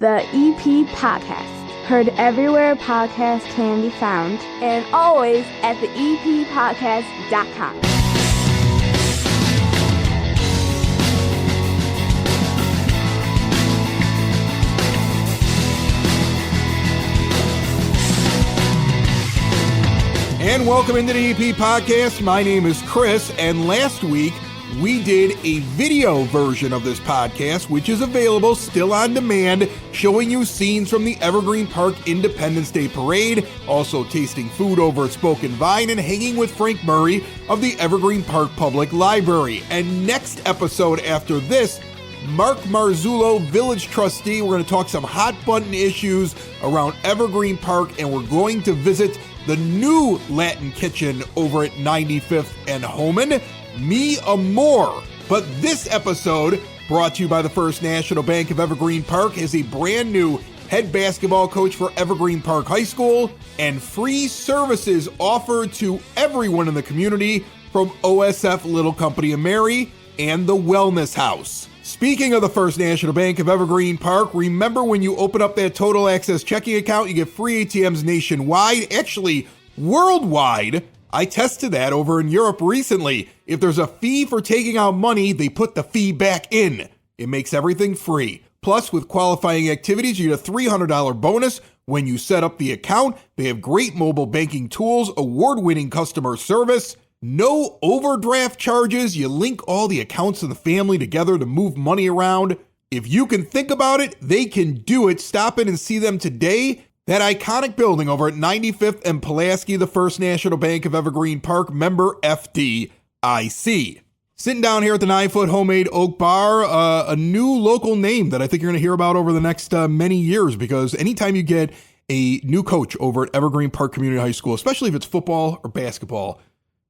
The EP Podcast. Heard everywhere podcasts can be found, and always at theeppodcast.com. And welcome into the EP Podcast. My name is Chris, and last week we did a video version of this podcast, which is available still on demand, showing you scenes from the Evergreen Park Independence Day Parade, also tasting food over at Spoken Vine, and hanging with Frank Murray of the Evergreen Park Public Library. And next episode after this, Mark Marzullo, Village Trustee. We're going to talk some hot button issues around Evergreen Park, and we're going to visit the new Latin Kitchen over at 95th and Homan. Me amore. But this episode, brought to you by the First National Bank of Evergreen Park, is a brand new head basketball coach for Evergreen Park High School, and free services offered to everyone in the community from OSF Little Company of Mary and the Wellness House. Speaking of the First National Bank of Evergreen Park, remember when you open up that Total Access checking account, you get free ATMs nationwide, actually worldwide. I tested that over in Europe recently. If there's a fee for taking out money, they put the fee back in. It makes everything free. Plus, with qualifying activities, you get a $300 bonus when you set up the account. They have great mobile banking tools, award-winning customer service, no overdraft charges. You link all the accounts of the family together to move money around. If you can think about it, they can do it. Stop in and see them today. That iconic building over at 95th and Pulaski, the First National Bank of Evergreen Park, member FDIC. Sitting down here at the 9-foot homemade oak bar, a new local name that I think you're going to hear about over the next many years, because anytime you get a new coach over at Evergreen Park Community High School, especially if it's football or basketball,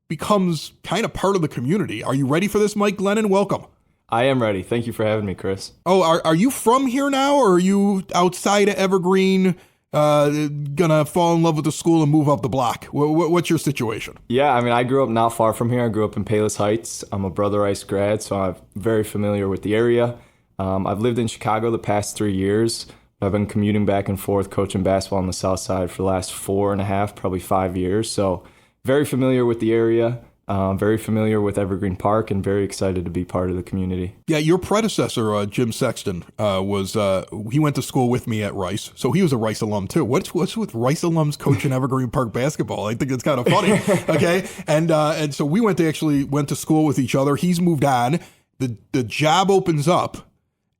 becomes kind of part of the community. Are you ready for this, Mike Glennon? Welcome. I am ready. Thank you for having me, Chris. Oh, are you from here now, or are you outside of Evergreen, gonna fall in love with the school and move up the block? What's your situation? Yeah, I mean, I grew up not far from here. I grew up in Palos Heights. I'm a Brother Rice grad, so I'm very familiar with the area. I've lived in Chicago the past 3 years. I've been commuting back and forth, coaching basketball on the south side for the last 4.5, probably 5 years. So very familiar with the area. Very familiar with Evergreen Park, and very excited to be part of the community. Yeah, your predecessor, Jim Sexton, he went to school with me at Rice, so he was a Rice alum too. What's with Rice alums coaching Evergreen Park basketball? I think it's kind of funny. Okay, and so we went to school with each other. He's moved on. The job opens up,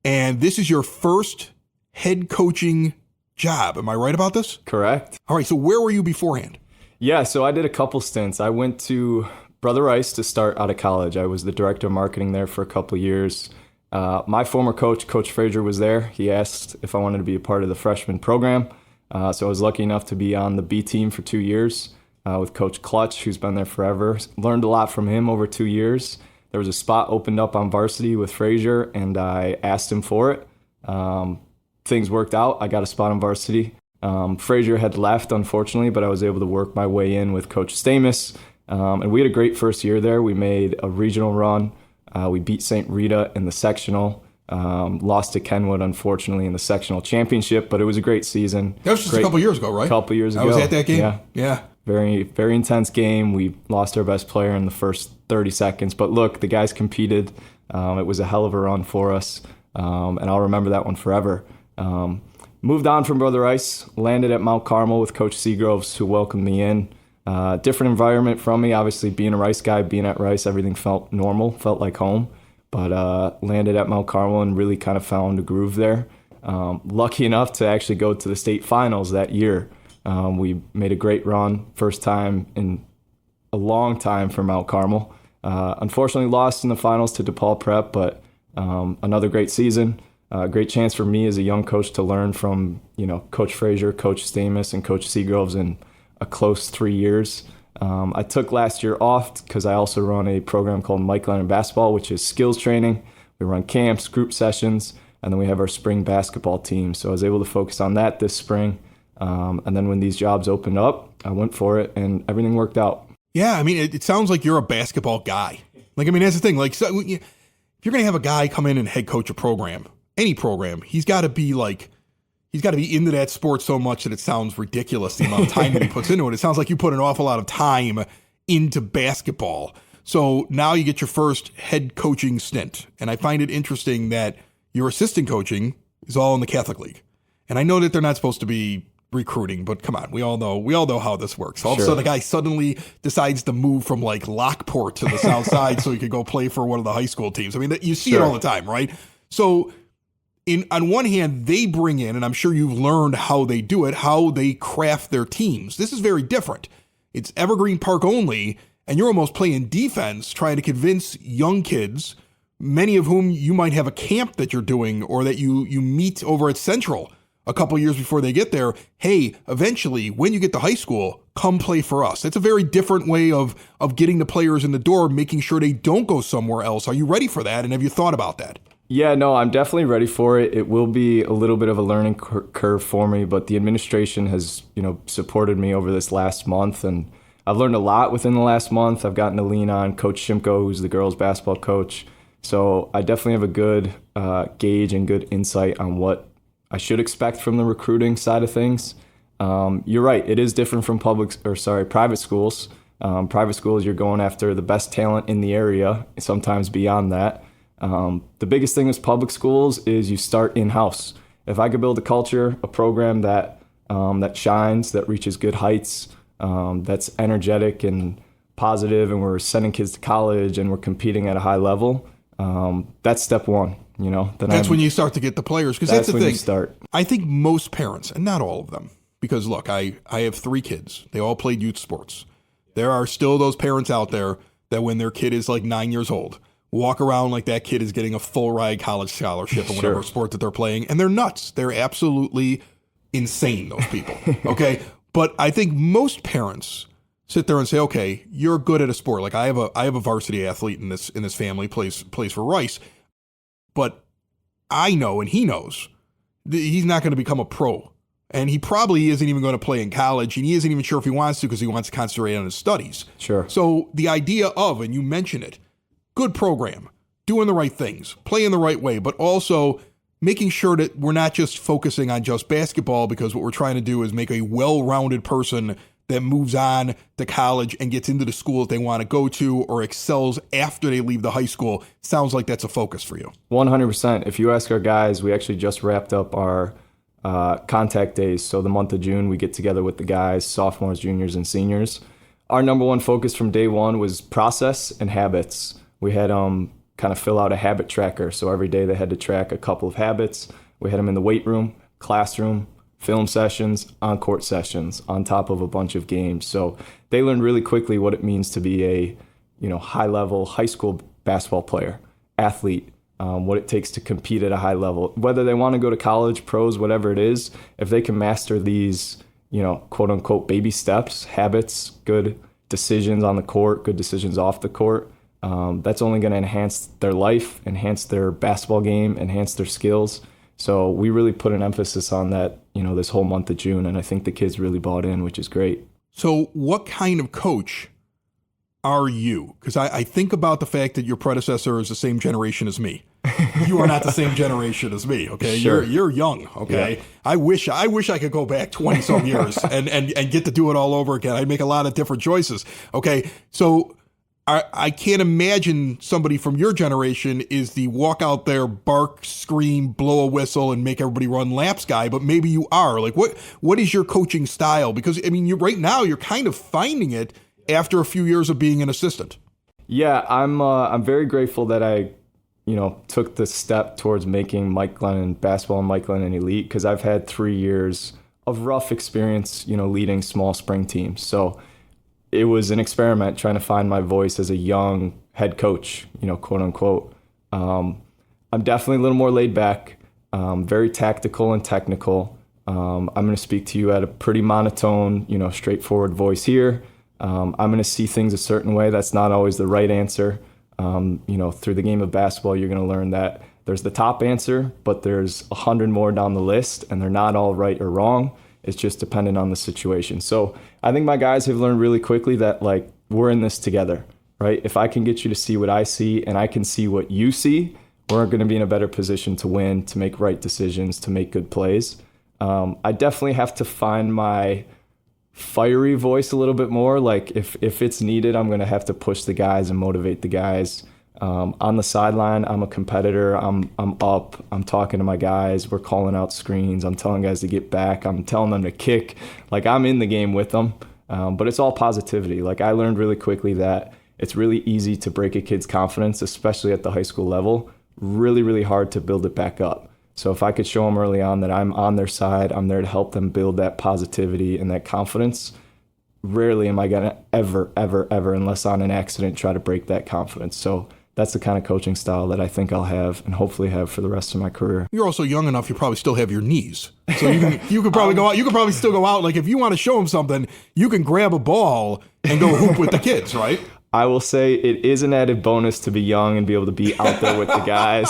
and this is your first head coaching job. Am I right about this? Correct. All right. So where were you beforehand? Yeah, so I did a couple stints. I went to Brother Rice to start out of college. I was the director of marketing there for a couple of years. My former coach, Coach Frazier, was there. He asked if I wanted to be a part of the freshman program. So I was lucky enough to be on the B team for 2 years with Coach Clutch, who's been there forever. Learned a lot from him over 2 years. There was a spot opened up on varsity with Frazier, and I asked him for it. Things worked out. I got a spot on varsity. Frazier had left, unfortunately, but I was able to work my way in with Coach Stamus. And we had a great first year there. We made a regional run. We beat St. Rita in the sectional. Lost to Kenwood, unfortunately, in the sectional championship, but it was a great season. That was just a couple years ago, right? A couple years ago. I was at that game? Yeah. Very, very intense game. We lost our best player in the first 30 seconds. But look, the guys competed. It was a hell of a run for us. And I'll remember that one forever. Moved on from Brother Rice, landed at Mount Carmel with Coach Seagroves, who welcomed me in. Different environment from me. Obviously, being a Rice guy, being at Rice, everything felt normal, felt like home. But landed at Mount Carmel and really kind of found a groove there. Lucky enough to actually go to the state finals that year. We made a great run, first time in a long time for Mount Carmel. Unfortunately, lost in the finals to DePaul Prep, but another great season. Great chance for me as a young coach to learn from, Coach Frazier, Coach Stamus, and Coach Seagroves in a close 3 years. I took last year off because I also run a program called Mike Glennon Basketball, which is skills training. We run camps, group sessions, and then we have our spring basketball team. So I was able to focus on that this spring. And then when these jobs opened up, I went for it, and everything worked out. Yeah, I mean, it sounds like you're a basketball guy. That's the thing. If you're going to have a guy come in and head coach a program, any program, he's got to be he's got to be into that sport so much that it sounds ridiculous, the amount of time that he puts into it. It sounds like you put an awful lot of time into basketball. So now you get your first head coaching stint. And I find it interesting that your assistant coaching is all in the Catholic League. And I know that they're not supposed to be recruiting, but come on, we all know how this works. All of a sudden, the guy suddenly decides to move from like Lockport to the South Side so he could go play for one of the high school teams. I mean, you see it all the time, right? So on one hand, they bring in, and I'm sure you've learned how they do it, how they craft their teams. This is very different. It's Evergreen Park only, and you're almost playing defense, trying to convince young kids, many of whom you might have a camp that you're doing or that you meet over at Central a couple years before they get there. Hey, eventually, when you get to high school, come play for us. It's a very different way of getting the players in the door, making sure they don't go somewhere else. Are you ready for that? And have you thought about that? Yeah, no, I'm definitely ready for it. It will be a little bit of a learning curve for me, but the administration has, supported me over this last month, and I've learned a lot within the last month. I've gotten to lean on Coach Shimko, who's the girls basketball coach. So I definitely have a good gauge and good insight on what I should expect from the recruiting side of things. You're right. It is different from private schools. Private schools, you're going after the best talent in the area, sometimes beyond that. The biggest thing with public schools is you start in-house. If I could build a culture, a program that shines, that reaches good heights, that's energetic and positive, and we're sending kids to college and we're competing at a high level, that's step one. That's when you start to get the players, because that's the when thing. You start. I think most parents, and not all of them, because look, I have 3 kids. They all played youth sports. There are still those parents out there that when their kid is like 9 years old, walk around like that kid is getting a full ride college scholarship in whatever sport that they're playing, and they're nuts. They're absolutely insane, those people. Okay, but I think most parents sit there and say, okay, you're good at a sport. Like I have a varsity athlete in this family, plays for Rice. But I know, and he knows, he's not going to become a pro. And he probably isn't even going to play in college. And he isn't even sure if he wants to, because he wants to concentrate on his studies. Sure. So the idea of, and you mention it, good program, doing the right things, playing the right way, but also making sure that we're not just focusing on just basketball, because what we're trying to do is make a well-rounded person that moves on to college and gets into the school that they want to go to or excels after they leave the high school. Sounds like that's a focus for you. 100%. If you ask our guys, we actually just wrapped up our contact days. So the month of June, we get together with the guys, sophomores, juniors, and seniors. Our number one focus from day one was process and habits. We had kind of fill out a habit tracker. So every day they had to track a couple of habits. We had them in the weight room, classroom, film sessions, on-court sessions, on top of a bunch of games. So they learned really quickly what it means to be a, high-level high school basketball player, athlete, what it takes to compete at a high level. Whether they want to go to college, pros, whatever it is, if they can master these, quote-unquote baby steps, habits, good decisions on the court, good decisions off the court, that's only going to enhance their life, enhance their basketball game, enhance their skills. So we really put an emphasis on that, this whole month of June, and I think the kids really bought in, which is great. So what kind of coach are you? Because I think about the fact that your predecessor is the same generation as me. You are not the same generation as me, okay? Sure. You're young, okay? Yeah. I wish I could go back 20-some years and get to do it all over again. I'd make a lot of different choices, okay? So I can't imagine somebody from your generation is the walk out there, bark, scream, blow a whistle, and make everybody run laps guy, but maybe you are. Like, what is your coaching style? Because, I mean, right now you're kind of finding it after a few years of being an assistant. Yeah, I'm very grateful that I, took the step towards making Mike Glennon basketball and Mike Glennon elite, because I've had 3 years of rough experience, leading small spring teams. So it was an experiment trying to find my voice as a young head coach, quote unquote. I'm definitely a little more laid back, very tactical and technical. I'm going to speak to you at a pretty monotone, straightforward voice here. I'm going to see things a certain way. That's not always the right answer. Through the game of basketball, you're going to learn that there's the top answer, but there's 100 more down the list, and they're not all right or wrong. It's just dependent on the situation. So I think my guys have learned really quickly that, we're in this together, right? If I can get you to see what I see and I can see what you see, we're going to be in a better position to win, to make right decisions, to make good plays. I definitely have to find my fiery voice a little bit more. Like if it's needed, I'm going to have to push the guys and motivate the guys. On the sideline, I'm a competitor. I'm up. I'm talking to my guys. We're calling out screens. I'm telling guys to get back. I'm telling them to kick. Like I'm in the game with them. But it's all positivity. Like I learned really quickly that it's really easy to break a kid's confidence, especially at the high school level. Really, really hard to build it back up. So if I could show them early on that I'm on their side, I'm there to help them build that positivity and that confidence, rarely am I going to ever, unless on an accident, try to break that confidence. So that's the kind of coaching style that I think I'll have and hopefully have for the rest of my career. You're also young enough, you probably still have your knees. So you could probably go out. You could probably still go out. Like if you want to show them something, you can grab a ball and go hoop with the kids, right? I will say it is an added bonus to be young and be able to be out there with the guys.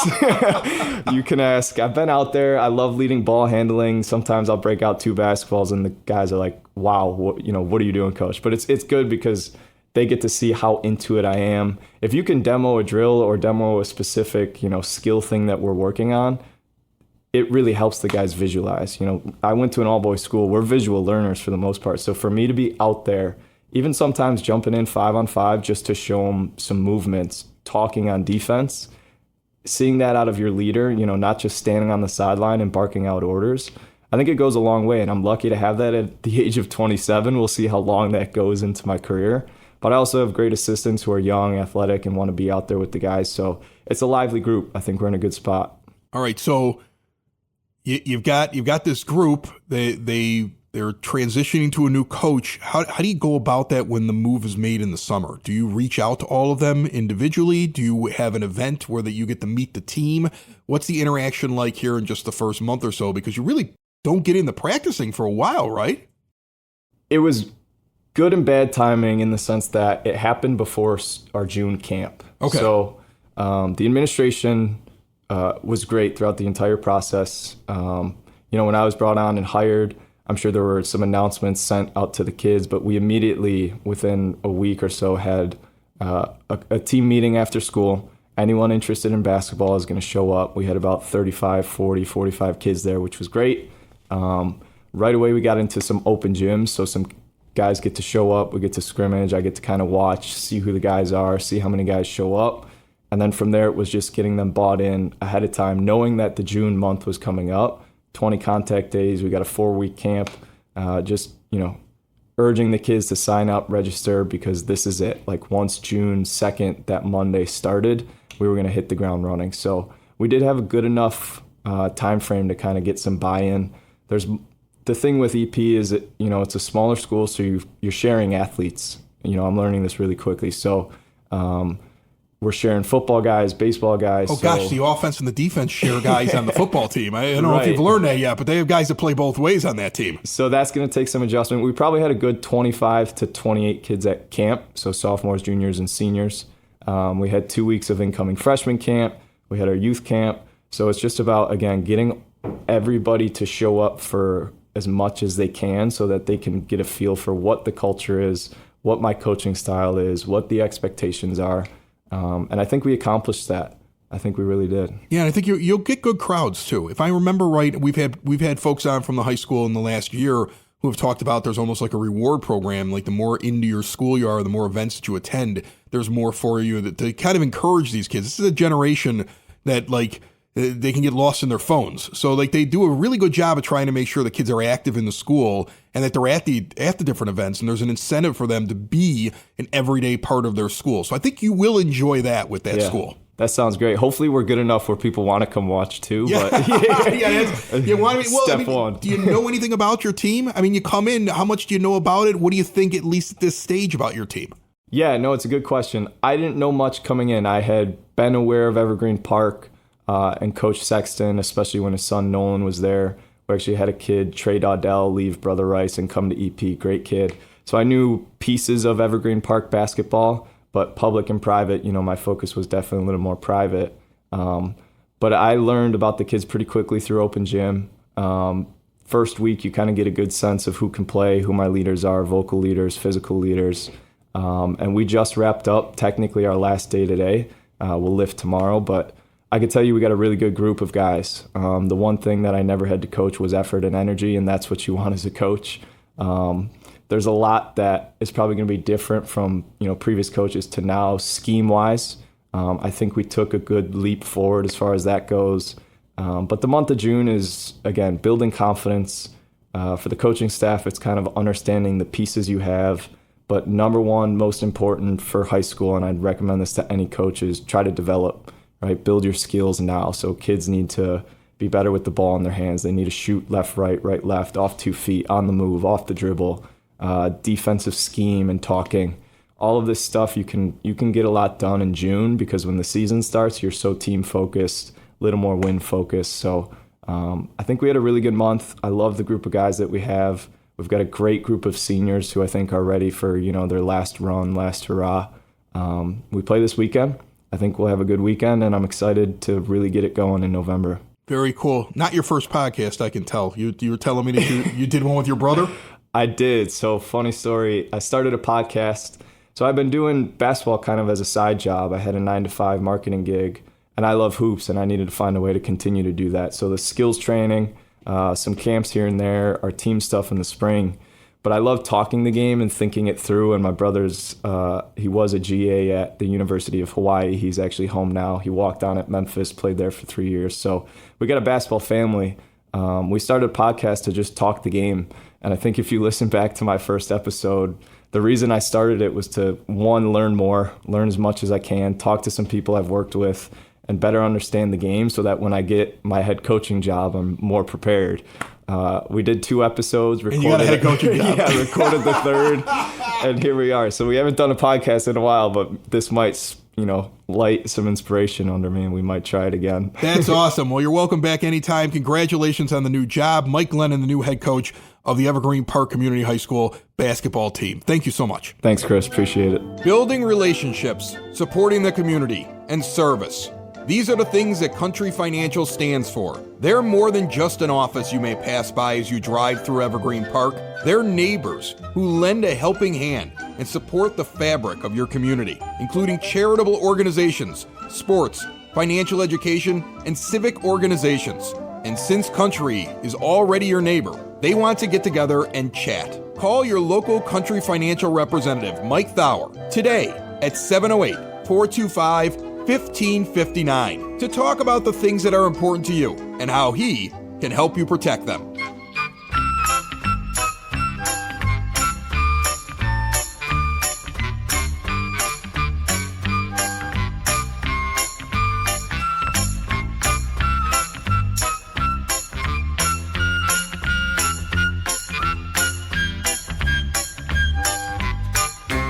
You can ask. I've been out there. I love leading ball handling. Sometimes I'll break out 2 basketballs and the guys are like, wow, what are you doing, coach? But it's good because they get to see how into it I am. If you can demo a drill or demo a specific, skill thing that we're working on, it really helps the guys visualize. I went to an all-boys school. We're visual learners for the most part. So for me to be out there, even sometimes jumping in 5-on-5 just to show them some movements, talking on defense, seeing that out of your leader, not just standing on the sideline and barking out orders, I think it goes a long way. And I'm lucky to have that at the age of 27. We'll see how long that goes into my career. But I also have great assistants who are young, athletic, and want to be out there with the guys. So it's a lively group. I think we're in a good spot. All right. So you've got this group. They're transitioning to a new coach. How do you go about that when the move is made in the summer? Do you reach out to all of them individually? Do you have an event where that you get to meet the team? What's the interaction like here in just the first month or so? Because you really don't get into practicing for a while, right? It was good and bad timing in the sense that it happened before our June camp. Okay. So the administration was great throughout the entire process. When I was brought on and hired, I'm sure there were some announcements sent out to the kids, but we immediately, within a week or so, had a team meeting after school. Anyone interested in basketball is going to show up. We had about 35, 40, 45 kids there, which was great. Right away, we got into some open gyms, so some guys get to show up. We get to scrimmage. I get to kind of watch, see who the guys are, see how many guys show up. And then from there, it was just getting them bought in ahead of time, knowing that the June month was coming up. 20 contact days. We got a 4-week camp. Urging the kids to sign up, register, because this is it. Like once June 2nd, that Monday started, we were going to hit the ground running. So we did have a good enough time frame to kind of get some buy-in. There's the thing with EP is that, it's a smaller school, so you're sharing athletes. I'm learning this really quickly. So we're sharing football guys, baseball guys. Oh, gosh, the offense and the defense share guys on the football team. I don't know if you've learned that yet, but they have guys that play both ways on that team. So that's going to take some adjustment. We probably had a good 25 to 28 kids at camp, so sophomores, juniors, and seniors. We had 2 weeks of incoming freshman camp. We had our youth camp. So it's just about, again, getting everybody to show up for as much as they can so that they can get a feel for what the culture is, what my coaching style is, what the expectations are. And I think we accomplished that. I think we really did. Yeah, and I think you'll get good crowds too. If I remember right, we've had folks on from the high school in the last year who have talked about there's almost like a reward program. Like the more into your school you are, the more events that you attend, there's more for you. That to kind of encourage these kids. This is a generation that they can get lost in their phones. So they do a really good job of trying to make sure the kids are active in the school and that they're at the different events, and there's an incentive for them to be an everyday part of their school. So I think you will enjoy that with that school. That sounds great. Hopefully we're good enough where people want to come watch too. Yeah. But Step one. one. Do you know anything about your team? I mean, you come in, how much do you know about it? What do you think, at least at this stage, about your team? Yeah, no, it's a good question. I didn't know much coming in. I had been aware of Evergreen Park and Coach Sexton, especially when his son Nolan was there. We actually had a kid, Trey Dowdell, leave Brother Rice and come to EP. Great kid. So I knew pieces of Evergreen Park basketball, but public and private, my focus was definitely a little more private. But I learned about the kids pretty quickly through open gym. First week, you kind of get a good sense of who can play, who my leaders are, vocal leaders, physical leaders. And we just wrapped up technically our last day today. We'll lift tomorrow, but I could tell you we got a really good group of guys. The one thing that I never had to coach was effort and energy, and that's what you want as a coach. There's a lot that is probably going to be different from previous coaches to now scheme-wise. I think we took a good leap forward as far as that goes. But the month of June is, again, building confidence. For the coaching staff, it's kind of understanding the pieces you have. But number one, most important for high school, and I'd recommend this to any coaches, try to develop, right? Build your skills now. So kids need to be better with the ball in their hands. They need to shoot left, right, left, off 2 feet, on the move, off the dribble, defensive scheme and talking. All of this stuff, you can get a lot done in June because when the season starts, you're so team focused, a little more win focused. So I think we had a really good month. I love the group of guys that we have. We've got a great group of seniors who I think are ready for, their last run, last hurrah. We play this weekend. I think we'll have a good weekend, and I'm excited to really get it going in November. Very cool. Not your first podcast, I can tell. You were telling me that you did one with your brother? I did. So funny story. I started a podcast. So I've been doing basketball kind of as a side job. I had a 9-to-5 marketing gig, and I love hoops, and I needed to find a way to continue to do that. So the skills training, some camps here and there, our team stuff in the spring. But I love talking the game and thinking it through. And my brother's, he was a GA at the University of Hawaii. He's actually home now. He walked on at Memphis, played there for 3 years. So we got a basketball family. We started a podcast to just talk the game. And I think if you listen back to my first episode, the reason I started it was to, one, learn more, learn as much as I can, talk to some people I've worked with, and better understand the game so that when I get my head coaching job, I'm more prepared. We did 2 episodes. And you got a head coaching job. Yeah, recorded the 3rd, and here we are. So we haven't done a podcast in a while, but this might, light some inspiration under me, and we might try it again. That's awesome. Well, you're welcome back anytime. Congratulations on the new job. Mike Glennon, the new head coach of the Evergreen Park Community High School basketball team. Thank you so much. Thanks, Chris. Appreciate it. Building relationships, supporting the community, and service. These are the things that Country Financial stands for. They're more than just an office you may pass by as you drive through Evergreen Park. They're neighbors who lend a helping hand and support the fabric of your community, including charitable organizations, sports, financial education, and civic organizations. And since Country is already your neighbor, they want to get together and chat. Call your local Country Financial representative, Mike Thauer, today at 708-425-1559 to talk about the things that are important to you and how he can help you protect them.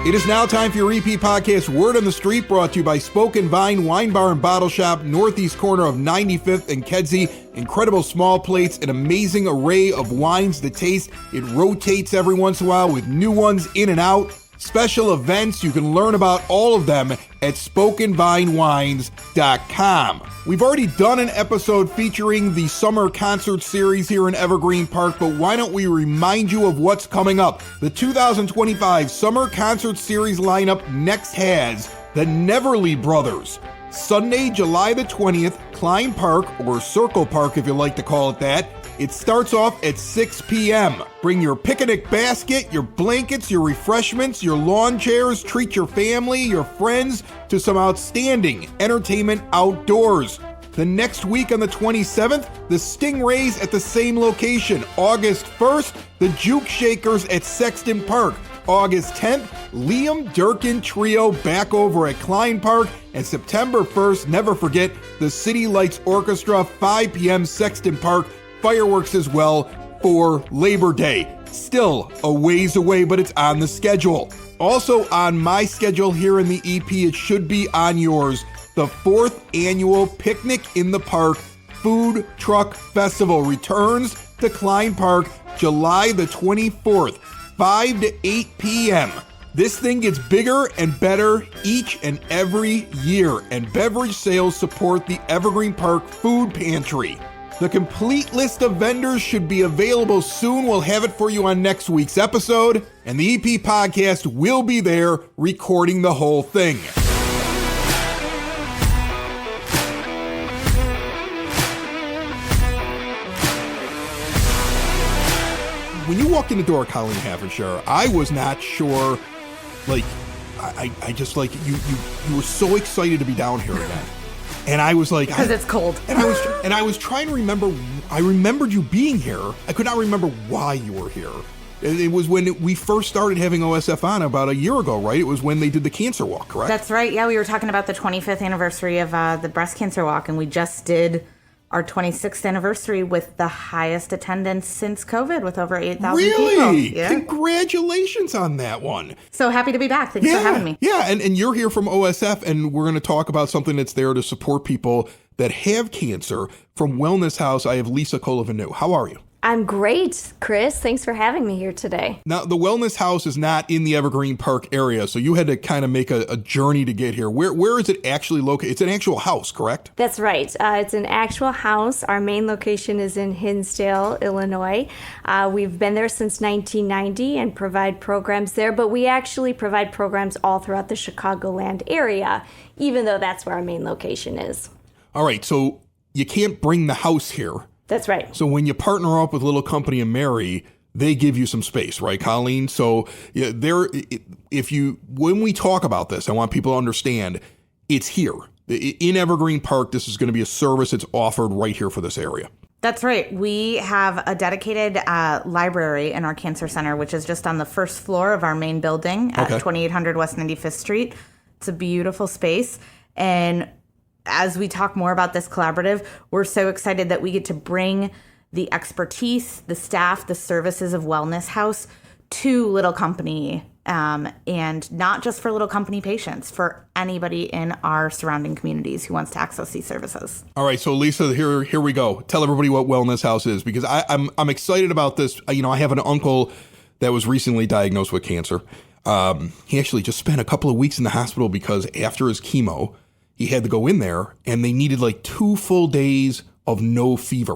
It is now time for your EP podcast, Word on the Street, brought to you by Spoken Vine Wine Bar and Bottle Shop, northeast corner of 95th and Kedzie. Incredible small plates, an amazing array of wines to taste. It rotates every once in a while with new ones in and out. Special events, you can learn about all of them at SpokenVineWines.com. We've already done an episode featuring the summer concert series here in Evergreen Park, but why don't we remind you of what's coming up? The 2025 Summer Concert Series lineup next has the Neverly Brothers. Sunday, July the 20th, Klein Park, or Circle Park if you like to call it that. It starts off at 6 p.m. Bring your picnic basket, your blankets, your refreshments, your lawn chairs. Treat your family, your friends to some outstanding entertainment outdoors. The next week on the 27th, the Stingrays at the same location. August 1st, the Juke Shakers at Sexton Park. August 10th, Liam Durkin Trio back over at Klein Park. And September 1st, never forget, the City Lights Orchestra, 5 p.m. Sexton Park. Fireworks as well for Labor Day. Still a ways away, but it's on the schedule. Also on my schedule here in the EP, it should be on yours, the 4th annual Picnic in the Park Food Truck Festival returns to Klein Park July the 24th, 5 to 8 p.m. This thing gets bigger and better each and every year, and beverage sales support the Evergreen Park Food Pantry. The complete list of vendors should be available soon. We'll have it for you on next week's episode, and the EP podcast will be there recording the whole thing. when you walked in the door, Colleen Havishire, I was not sure, like, I just, like, you were so excited to be down here again. And I was like... Because it's cold. And I was trying to remember, I remembered you being here. I could not remember why you were here. It was when we first started having OSF on about a year ago, right? It was when they did the cancer walk, correct? That's right. Yeah, we were talking about the 25th anniversary of the breast cancer walk, and we just did our 26th anniversary with the highest attendance since COVID, with over 8,000 people. Really? Yeah. Congratulations on that one. So happy to be back. Thanks for having me. Yeah, and you're here from OSF, and we're going to talk about something that's there to support people that have cancer. From Wellness House, I have Lisa Colavanu. How are you? I'm great, Chris. Thanks for having me here today. Now, the Wellness House is not in the Evergreen Park area, so you had to kind of make a journey to get here. Where is it actually located? It's an actual house, correct? That's right. It's an actual house. Our main location is in Hinsdale, Illinois. We've been there since 1990 and provide programs there, but we actually provide programs all throughout the Chicagoland area, even though that's where our main location is. All right, so you can't bring the house here. That's right. So when you partner up with Little Company of Mary, they give you some space, right, Colleen? So yeah, when we talk about this, I want people to understand it's here. In Evergreen Park, this is going to be a service that's offered right here for this area. That's right. We have a dedicated library in our cancer center, which is just on the first floor of our main building at 2800 West 95th Street. It's a beautiful space. And as we talk more about this collaborative, we're so excited that we get to bring the expertise, the staff, the services of Wellness House to Little Company, and not just for Little Company patients, for anybody in our surrounding communities who wants to access these services. All right, so Lisa, here we go. Tell everybody what Wellness House is, because I'm excited about this. You know, I have an uncle that was recently diagnosed with cancer. He actually just spent a couple of weeks in the hospital because after his chemo, he had to go in there, and they needed like 2 full days of no fever.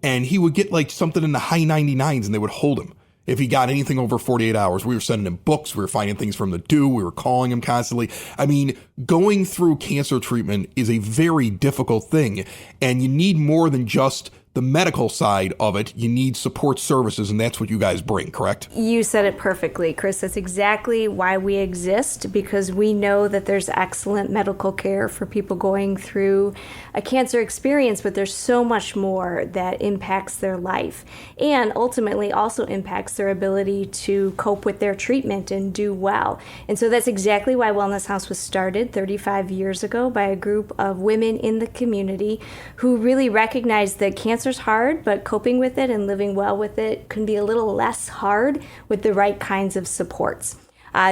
And he would get like something in the high 99s, and they would hold him. If he got anything over 48 hours, we were sending him books. We were finding things from the do. We were calling him constantly. I mean, going through cancer treatment is a very difficult thing, and you need more than just the medical side of it. You need support services, and that's what you guys bring, correct? You said it perfectly, Chris. That's exactly why we exist, because we know that there's excellent medical care for people going through a cancer experience, but there's so much more that impacts their life and ultimately also impacts their ability to cope with their treatment and do well. And so that's exactly why Wellness House was started 35 years ago by a group of women in the community who really recognized that cancer's hard, but coping with it and living well with it can be a little less hard with the right kinds of supports.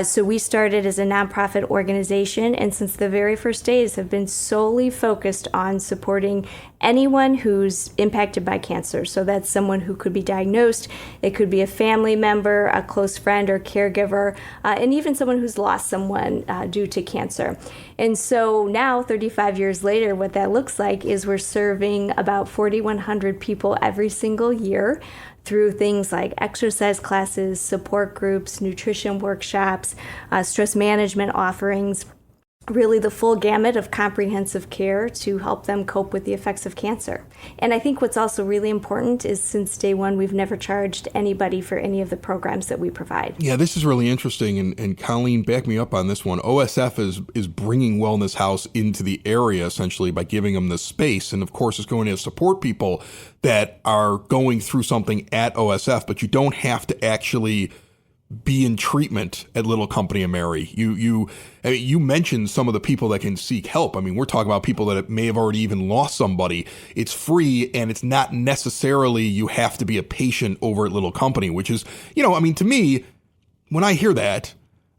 So we started as a nonprofit organization, and since the very first days have been solely focused on supporting anyone who's impacted by cancer. So that's someone who could be diagnosed, it could be a family member, a close friend or caregiver, and even someone who's lost someone due to cancer. And so now, 35 years later, what that looks like is we're serving about 4,100 people every single year through things like exercise classes, support groups, nutrition workshops, stress management offerings, really the full gamut of comprehensive care to help them cope with the effects of cancer. And I think what's also really important is since day one, we've never charged anybody for any of the programs that we provide. Yeah, this is really interesting. And Colleen, back me up on this one. OSF is bringing Wellness House into the area essentially by giving them the space. And of course, it's going to support people that are going through something at OSF, but you don't have to actually be in treatment at Little Company of Mary. You mentioned some of the people that can seek help. I mean, we're talking about people that may have already even lost somebody. It's free, and it's not necessarily you have to be a patient over at Little Company, which is, I mean, to me, when I hear that,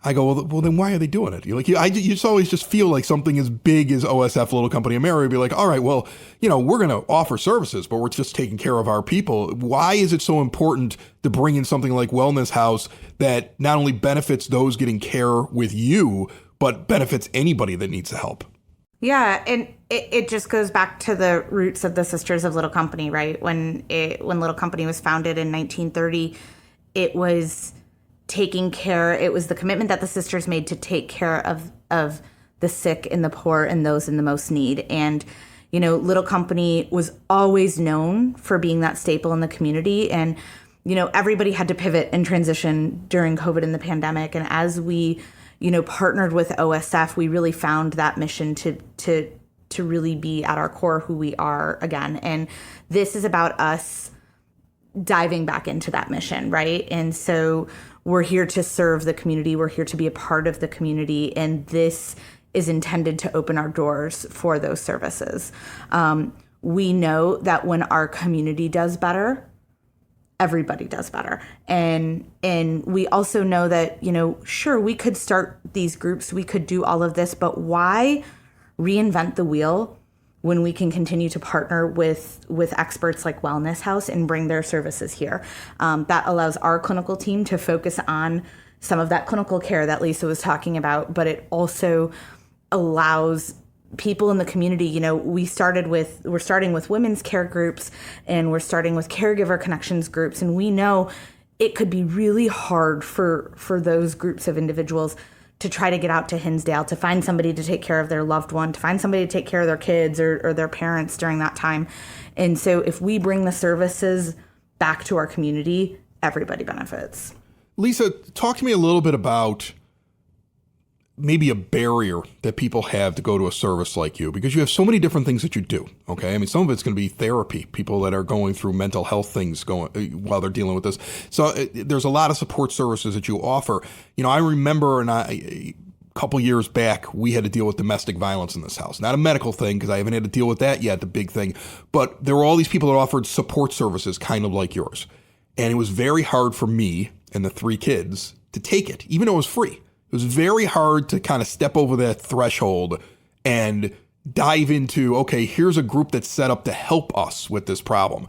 I go, well, then why are they doing it? You just always just feel like something as big as OSF, Little Company of Mary, would be like, all right, well, we're going to offer services, but we're just taking care of our people. Why is it so important to bring in something like Wellness House that not only benefits those getting care with you, but benefits anybody that needs the help? Yeah, and it just goes back to the roots of the Sisters of Little Company, right? When Little Company was founded in 1930, it was taking care. It was the commitment that the sisters made to take care of the sick and the poor and those in the most need. And, Little Company was always known for being that staple in the community. And everybody had to pivot and transition during COVID and the pandemic. And as we, partnered with OSF, we really found that mission to really be at our core who we are again. And this is about us diving back into that mission, right? And so we're here to serve the community. We're here to be a part of the community. And this is intended to open our doors for those services. We know that when our community does better, everybody does better. And we also know that, sure, we could start these groups, we could do all of this, but why reinvent the wheel when we can continue to partner with experts like Wellness House and bring their services here? That allows our clinical team to focus on some of that clinical care that Lisa was talking about, but it also allows people in the community. We're starting with women's care groups, and we're starting with caregiver connections groups, and we know it could be really hard for those groups of individuals to try to get out to Hinsdale, to find somebody to take care of their loved one, to find somebody to take care of their kids or their parents during that time. And so if we bring the services back to our community, everybody benefits. Lisa, talk to me a little bit about maybe a barrier that people have to go to a service like you, because you have so many different things that you do. Okay. I mean, some of it's going to be therapy, people that are going through mental health things while they're dealing with this. So there's a lot of support services that you offer. I remember a couple years back, we had to deal with domestic violence in this house. Not a medical thing, because I haven't had to deal with that yet, the big thing. But there were all these people that offered support services kind of like yours. And it was very hard for me and the 3 kids to take it, even though it was free. It was very hard to kind of step over that threshold and dive into, okay, here's a group that's set up to help us with this problem.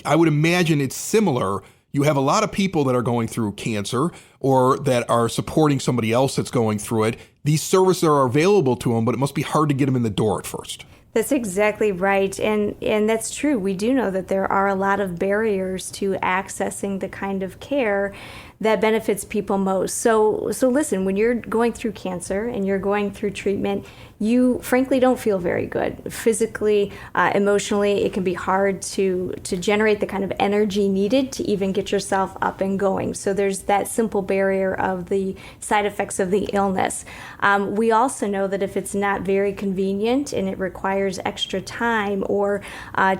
I would imagine it's similar. You have a lot of people that are going through cancer or that are supporting somebody else that's going through it. These services are available to them, but it must be hard to get them in the door at first. That's exactly right. And that's true. We do know that there are a lot of barriers to accessing the kind of care that benefits people most. So listen, when you're going through cancer and you're going through treatment, you frankly don't feel very good. Physically, emotionally, it can be hard to generate the kind of energy needed to even get yourself up and going. So there's that simple barrier of the side effects of the illness. We also know that if it's not very convenient and it requires extra time or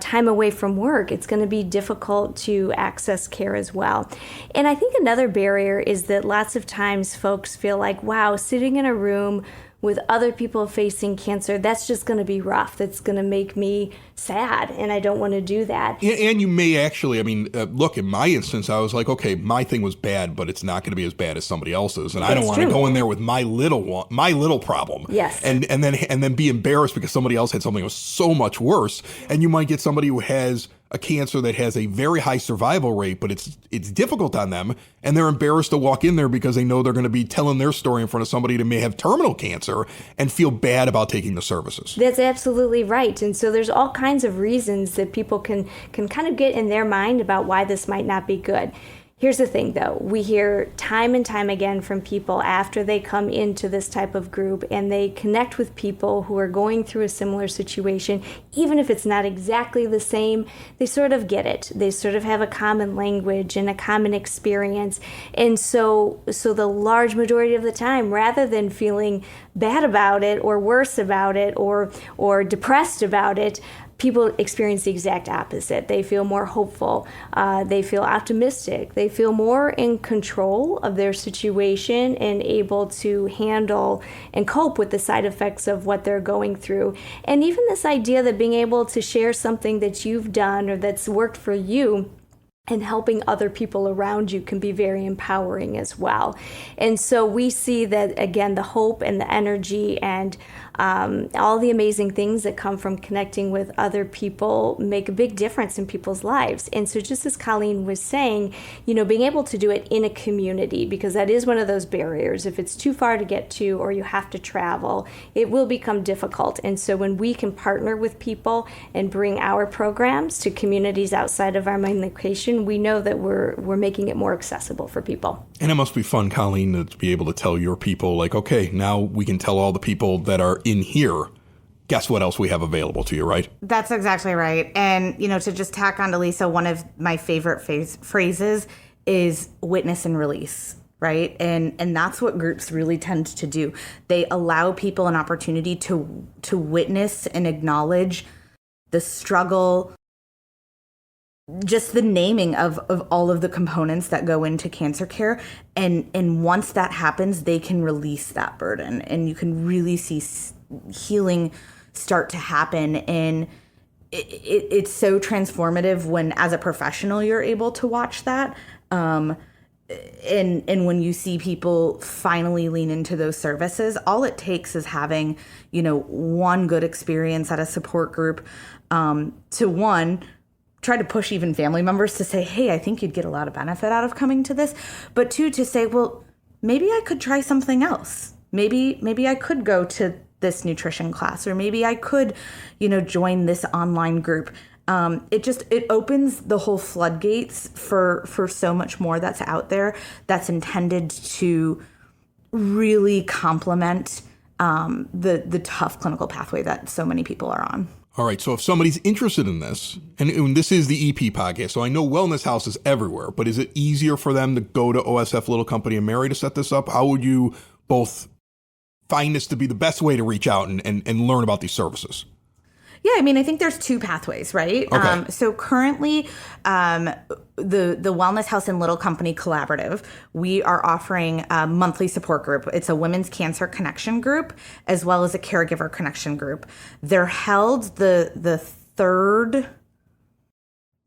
time away from work, it's going to be difficult to access care as well. And I think another barrier is that lots of times folks feel like, wow, sitting in a room with other people facing cancer, that's just going to be rough. That's going to make me sad, and I don't want to do that. And you may actually, look, in my instance, I was like, okay, my thing was bad, but it's not going to be as bad as somebody else's, and I don't want to go in there with my little problem. Yes. And then be embarrassed because somebody else had something that was so much worse. And you might get somebody who has a cancer that has a very high survival rate, but it's difficult on them, and they're embarrassed to walk in there because they know they're going to be telling their story in front of somebody that may have terminal cancer and feel bad about taking the services. That's absolutely right. And so there's all kinds of reasons that people can kind of get in their mind about why this might not be good. Here's the thing, though. We hear time and time again from people after they come into this type of group and they connect with people who are going through a similar situation, even if it's not exactly the same, they sort of get it. They sort of have a common language and a common experience. And so the large majority of the time, rather than feeling bad about it or worse about it or depressed about it, people experience the exact opposite. They feel more hopeful. They feel optimistic. They feel more in control of their situation and able to handle and cope with the side effects of what they're going through. And even this idea that being able to share something that you've done or that's worked for you and helping other people around you can be very empowering as well. And so we see that, again, the hope and the energy and all the amazing things that come from connecting with other people make a big difference in people's lives. And so just as Colleen was saying, being able to do it in a community, because that is one of those barriers. If it's too far to get to or you have to travel, it will become difficult. And so when we can partner with people and bring our programs to communities outside of our main location, we know that we're making it more accessible for people. And it must be fun, Colleen, to be able to tell your people, like, okay, now we can tell all the people that are in here guess what else we have available to you, right? That's exactly right. And, to just tack on to Lisa, one of my favorite phrases is witness and release, right? And that's what groups really tend to do. They allow people an opportunity to witness and acknowledge the struggle, just the naming of all of the components that go into cancer care. And once that happens, they can release that burden, and you can really see healing start to happen. And it's so transformative when, as a professional, you're able to watch that. And when you see people finally lean into those services, all it takes is having, one good experience at a support group, to try to push even family members to say, hey, I think you'd get a lot of benefit out of coming to this. But two, to say, well, maybe I could try something else. Maybe I could go to this nutrition class, or maybe I could, join this online group. It opens the whole floodgates for so much more that's out there that's intended to really complement the tough clinical pathway that so many people are on. All right, so if somebody's interested in this, and this is the EP podcast, so I know Wellness House is everywhere, but is it easier for them to go to OSF Little Company and Mary to set this up? How would you both find this to be the best way to reach out and learn about these services? Yeah, I think there's two pathways, right? Okay. So currently, the Wellness House and Little Company Collaborative, we are offering a monthly support group. It's a women's cancer connection group, as well as a caregiver connection group. They're held the third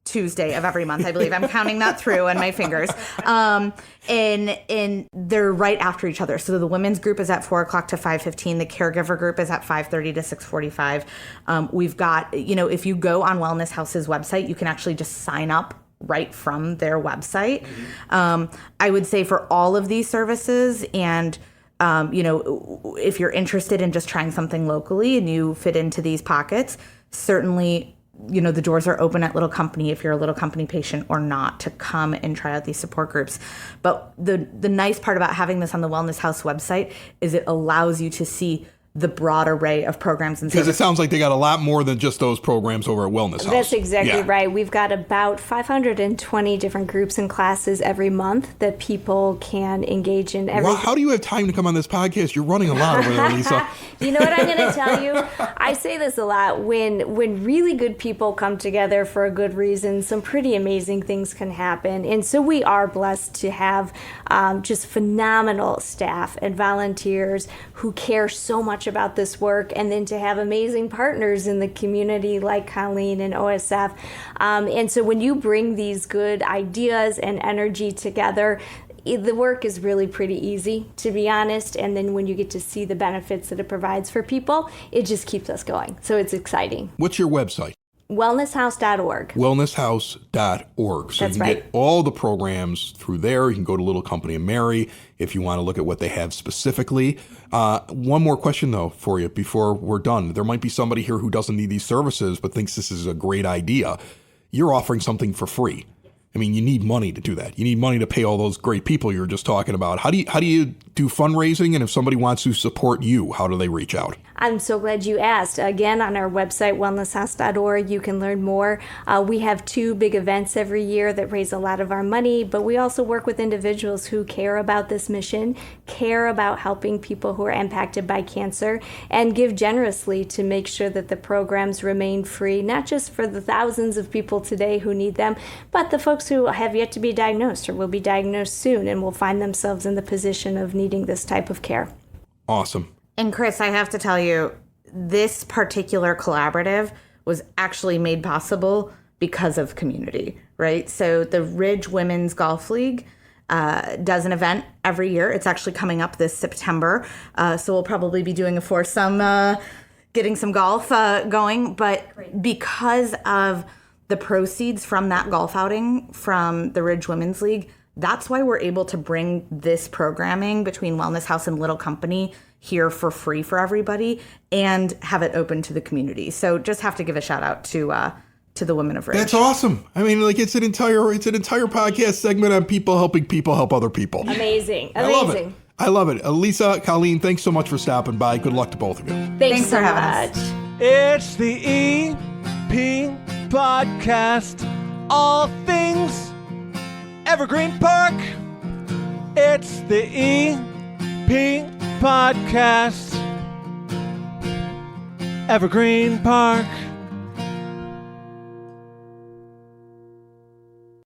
Tuesday of every month, I believe. I'm counting that through on my fingers. And they're right after each other. So the women's group is at 4:00 to 5:15. The caregiver group is at 5:30 to 6:45. We've got, if you go on Wellness House's website, you can actually just sign up right from their website. I would say for all of these services, and if you're interested in just trying something locally and you fit into these pockets, certainly the doors are open at Little Company if you're a Little Company patient or not, to come and try out these support groups. But the nice part about having this on the Wellness House website is it allows you to see the broad array of programs and because it sounds like they got a lot more than just those programs over at Wellness House. That's exactly right. We've got about 520 different groups and classes every month that people can engage in. Wow, how do you have time to come on this podcast? You're running a lot over there, Lisa. You know what I'm going to tell you? I say this a lot. When really good people come together for a good reason, some pretty amazing things can happen. And so we are blessed to have just phenomenal staff and volunteers who care so much about this work, and then to have amazing partners in the community like Colleen and OSF. And so when you bring these good ideas and energy together, the work is really pretty easy, to be honest. And then when you get to see the benefits that it provides for people, it just keeps us going. So it's exciting. What's your website? Wellnesshouse.org. Wellnesshouse.org. So That's you can right. get all the programs through there. You can go to Little Company of Mary if you want to look at what they have specifically. One more question, though, for you before we're done. There might be somebody here who doesn't need these services but thinks this is a great idea. You're offering something for free. You need money to do that. You need money to pay all those great people you were just talking about. How do you do fundraising? And if somebody wants to support you, how do they reach out? I'm so glad you asked. Again, on our website, wellnesshouse.org, you can learn more. We have 2 big events every year that raise a lot of our money, but we also work with individuals who care about this mission, care about helping people who are impacted by cancer, and give generously to make sure that the programs remain free, not just for the thousands of people today who need them, but the folks who have yet to be diagnosed or will be diagnosed soon and will find themselves in the position of needing this type of care. Awesome. And Chris, I have to tell you, this particular collaborative was actually made possible because of community, right? So the Ridge Women's Golf League does an event every year. It's actually coming up this September. So we'll probably be doing a foursome, getting some golf going. But because of the proceeds from that golf outing from the Ridge Women's League, that's why we're able to bring this programming between Wellness House and Little Company here for free for everybody and have it open to the community. So just have to give a shout out to the women of Ridge. That's awesome. It's an entire podcast segment on people helping people help other people. Amazing. I love it. Lisa, Colleen, thanks so much for stopping by. Good luck to both of you. Thanks so for having much. us. It's the EP Podcast. All things Evergreen Park. It's the EP Podcast. Evergreen Park.